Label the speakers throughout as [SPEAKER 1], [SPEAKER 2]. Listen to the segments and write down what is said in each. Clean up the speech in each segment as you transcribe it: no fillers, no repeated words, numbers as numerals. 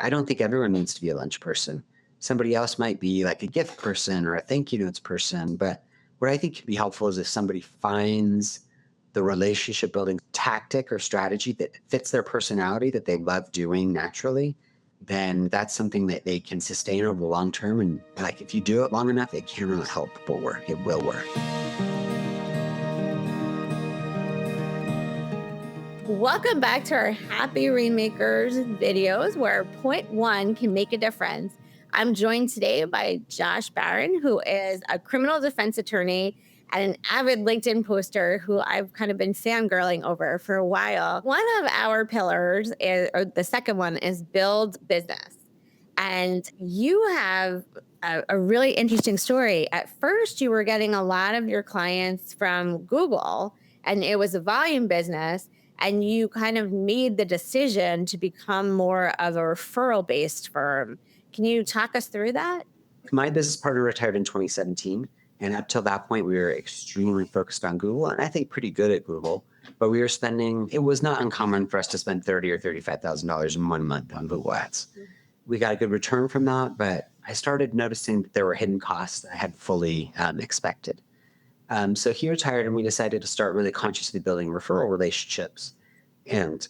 [SPEAKER 1] I don't think everyone needs to be a lunch person. Somebody else might be like a gift person or a thank you notes person. But what I think can be helpful is if somebody finds the relationship building tactic or strategy that fits their personality that they love doing naturally, then that's something that they can sustain over the long term. And like if you do it long enough, it can really help but work. It will work.
[SPEAKER 2] Welcome back to our Happy Rainmakers videos where point one can make a difference. I'm joined today by Josh Barron, who is a criminal defense attorney and an avid LinkedIn poster who I've kind of been fangirling over for a while. One of our pillars is, or the second one is build business. And you have a really interesting story. At first, you were getting a lot of your clients from Google, and it was a volume business and you kind of made the decision to become more of a referral based firm. Can you talk us through that?
[SPEAKER 1] My business partner retired in 2017. And up till that point, we were extremely focused on Google and I think pretty good at Google. But we were spending, it was not uncommon for us to spend $30,000 or $35,000 in 1 month on Google Ads. We got a good return from that, but I started noticing that there were hidden costs that I had fully expected. So he retired and we decided to start really consciously building referral relationships. And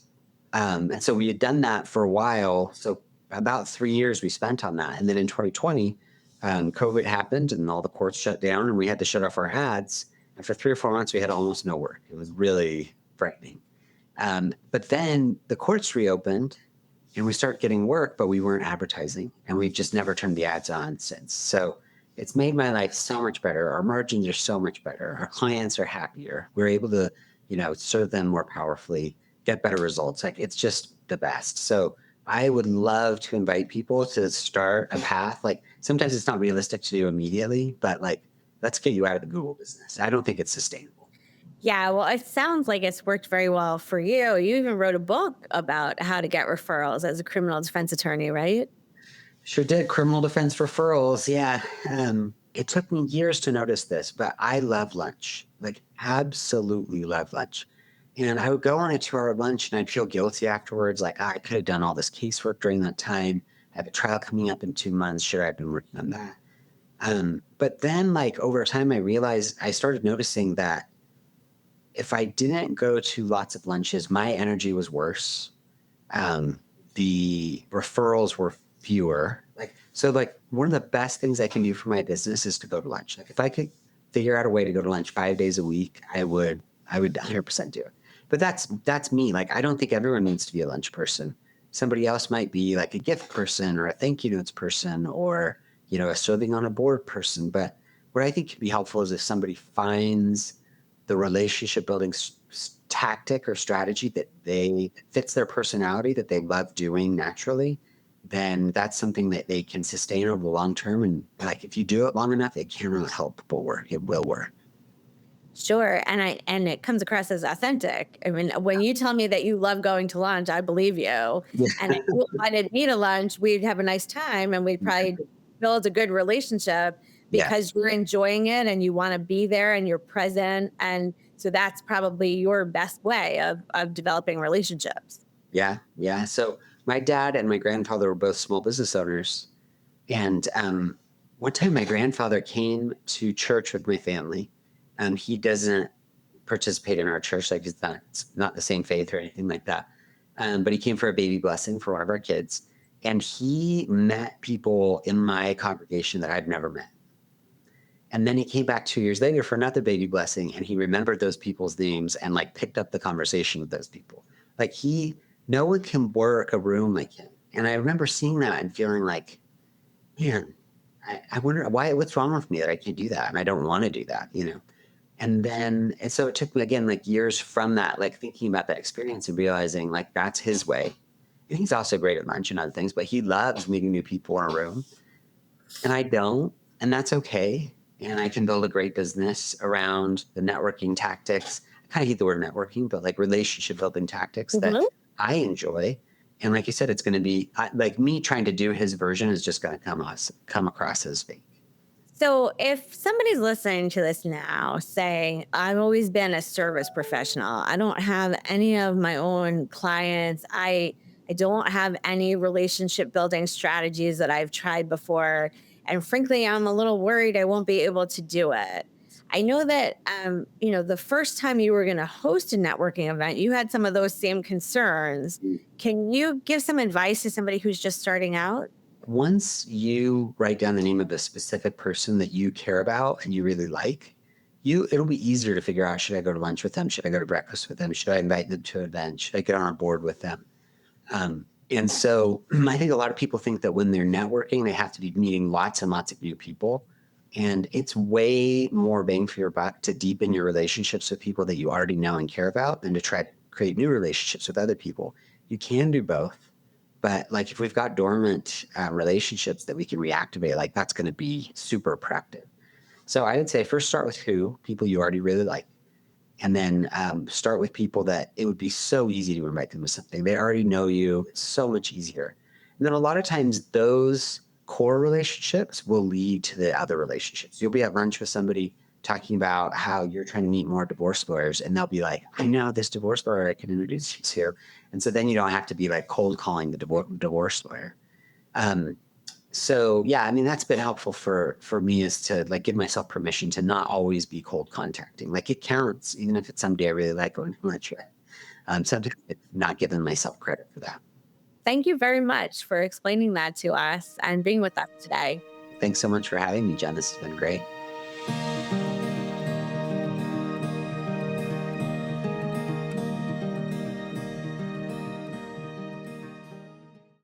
[SPEAKER 1] and so we had done that for a while. So about 3 years we spent on that. And then in 2020, COVID happened and all the courts shut down and we had to shut off our ads. And for 3 or 4 months, we had almost no work. It was really frightening. But then the courts reopened and we started getting work, but we weren't advertising. And we've just never turned the ads on since. So it's made my life so much better. Our margins are so much better. Our clients are happier. We're able to, serve them more powerfully, get better results. Like it's just the best. So I would love to invite people to start a path. Like sometimes it's not realistic to do immediately, but like let's get you out of the Google business. I don't think it's sustainable.
[SPEAKER 2] Yeah, well, it sounds like it's worked very well for you. You even wrote a book about how to get referrals as a criminal defense attorney, right?
[SPEAKER 1] Sure did. Criminal defense referrals. Yeah. It took me years to notice this, but I love lunch, like absolutely love lunch. And I would go on a 2 hour lunch and I'd feel guilty afterwards. Like, "Ah, I could have done all this casework during that time. I have a trial coming up in 2 months. Sure, I've been working on that." But then, like, over time, I realized I started noticing that if I didn't go to lots of lunches, my energy was worse. Um, the referrals were fewer. Like one of the best things I can do for my business is to go to lunch. Like if I could figure out a way to go to lunch 5 days a week, I would 100% do it. But that's me. Like I don't think everyone needs to be a lunch person. Somebody else might be like a gift person or a thank you notes person or, a serving on a board person. But what I think could be helpful is if somebody finds the relationship building tactic or strategy that they fits their personality that they love doing naturally, then that's something that they can sustain over the long term. And like if you do it long enough, it can really help but work. It will work.
[SPEAKER 2] Sure. And it comes across as authentic. I mean, when you tell me that you love going to lunch, I believe you. And if you invited me to lunch, we'd have a nice time and we'd probably build a good relationship
[SPEAKER 1] Yeah.
[SPEAKER 2] because you're enjoying it and you want to be there and you're present. And so that's probably your best way of developing relationships.
[SPEAKER 1] Yeah. Yeah. So my dad and my grandfather were both small business owners. And one time my grandfather came to church with my family. He doesn't participate in our church, like it's not the same faith or anything like that. But he came for a baby blessing for one of our kids. And he met people in my congregation that I'd never met. And then he came back 2 years later for another baby blessing and he remembered those people's names and like picked up the conversation with those people. Like no one can work a room like him. And I remember seeing that and feeling like, man, I wonder what's wrong with me that I can't do that. And I don't want to do that. And so it took me again, like years from that, like thinking about that experience and realizing like that's his way. And he's also great at lunch and other things, but he loves meeting new people in a room. And I don't, and that's okay. And I can build a great business around the networking tactics. I kind of hate the word networking, but like relationship building tactics that I enjoy. And like you said, it's going to be like me trying to do his version is just going to come across as fake.
[SPEAKER 2] So if somebody's listening to this now, say, I've always been a service professional. I don't have any of my own clients. I I don't have any relationship building strategies that I've tried before. And frankly, I'm a little worried I won't be able to do it. I know that, the first time you were going to host a networking event, you had some of those same concerns. Can you give some advice to somebody who's just starting out?
[SPEAKER 1] Once you write down the name of the specific person that you care about and you really like, it'll be easier to figure out, should I go to lunch with them? Should I go to breakfast with them? Should I invite them to an event? Should I get on a board with them? And so I think a lot of people think that when they're networking, they have to be meeting lots and lots of new people. And it's way more bang for your buck to deepen your relationships with people that you already know and care about than to try to create new relationships with other people. You can do both. But like if we've got dormant relationships that we can reactivate, like that's going to be super productive. So I would say first start with people you already really like, and then start with people that it would be so easy to invite them to something. They already know you. It's so much easier. And then a lot of times those core relationships will lead to the other relationships. You'll be at lunch with somebody talking about how you're trying to meet more divorce lawyers, and they'll be like, I know this divorce lawyer I can introduce you to. And so then you don't have to be like cold calling the divorce lawyer. Um, so yeah, I mean that's been helpful for me, is to like give myself permission to not always be cold contacting. Like it counts, even if it's somebody I really like going to lunch with. Sometimes it's not giving myself credit for that.
[SPEAKER 2] Thank you very much for explaining that to us and being with us today.
[SPEAKER 1] Thanks so much for having me, Jen. This has been great.